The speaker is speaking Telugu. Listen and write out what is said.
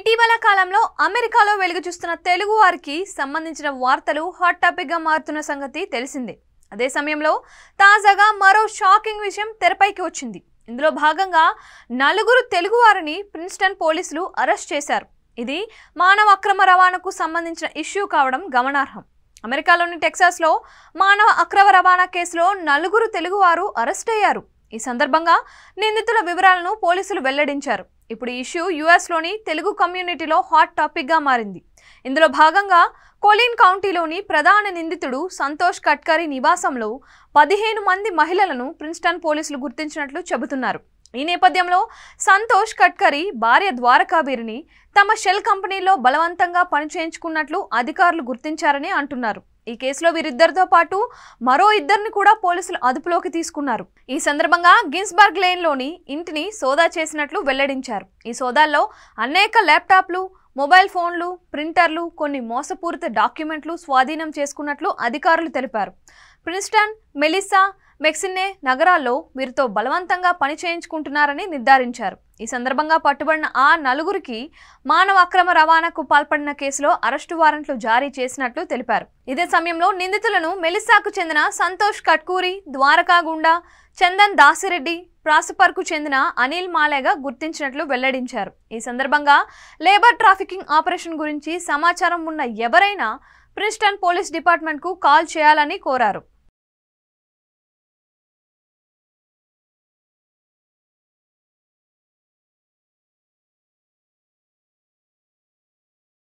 ఇటీవల కాలంలో అమెరికాలో వెలుగు చూస్తున్న తెలుగు వారికి సంబంధించిన వార్తలు హాట్ టాపిక్ గా మారుతున్న సంగతి తెలిసిందే. అదే సమయంలో తాజాగా మరో షాకింగ్ విషయం తెరపైకి వచ్చింది. ఇందులో భాగంగా 4 తెలుగు వారిని ప్రిన్స్టన్ పోలీసులు అరెస్ట్ చేశారు. ఇది మానవ అక్రమ రవాణాకు సంబంధించిన ఇష్యూ కావడం గమనార్హం. అమెరికాలోని టెక్సాస్లో మానవ అక్రమ రవాణా కేసులో 4 తెలుగు వారు అరెస్ట్ అయ్యారు. ఈ సందర్భంగా నిందితుల వివరాలను పోలీసులు వెల్లడించారు. ఇప్పుడు ఈ ఇష్యూ యుఎస్లోని తెలుగు కమ్యూనిటీలో హాట్ టాపిక్గా మారింది. ఇందులో భాగంగా కోలిన్ కౌంటీలోని ప్రధాన నిందితుడు సంతోష్ కట్కరీ నివాసంలో 15 మంది మహిళలను ప్రిన్స్టన్ పోలీసులు గుర్తించినట్లు చెబుతున్నారు. ఈ నేపథ్యంలో సంతోష్ కట్కరీ భార్య ద్వారకాబీరిని తమ షెల్ కంపెనీలో బలవంతంగా పనిచేయించుకున్నట్లు అధికారులు గుర్తించారని అంటున్నారు. ఈ కేసులో వీరిద్దరితో పాటు మరో 2ని కూడా పోలీసులు అదుపులోకి తీసుకున్నారు. ఈ సందర్భంగా గిన్స్బర్గ్ లేన్లోని ఇంటిని సోదా చేసినట్లు వెల్లడించారు. ఈ సోదాల్లో అనేక ల్యాప్టాప్లు, మొబైల్ ఫోన్లు, ప్రింటర్లు, కొన్ని మోసపూరిత డాక్యుమెంట్లు స్వాధీనం చేసుకున్నట్లు అధికారులు తెలిపారు. ప్రిన్స్టన్, మెలిసా, మెక్సిన్నే నగరాల్లో వీరితో బలవంతంగా పని చేయించుకుంటున్నారని నిర్ధారించారు. ఈ సందర్భంగా పట్టుబడిన ఆ 4కి మానవ అక్రమ రవాణాకు పాల్పడిన కేసులో అరెస్టు వారెంట్లు జారీ చేసినట్లు తెలిపారు. ఇదే సమయంలో నిందితులను మెలిసాకు చెందిన సంతోష్ కట్కూరి, ద్వారకా గుండా, చందన్ దాసిరెడ్డి, ప్రాసపర్కు చెందిన అనిల్ మాలేగా గుర్తించినట్లు వెల్లడించారు. ఈ సందర్భంగా లేబర్ ట్రాఫికింగ్ ఆపరేషన్ గురించి సమాచారం ఉన్న ఎవరైనా ప్రిన్స్టన్ పోలీస్ డిపార్ట్మెంట్కు కాల్ చేయాలని కోరారు.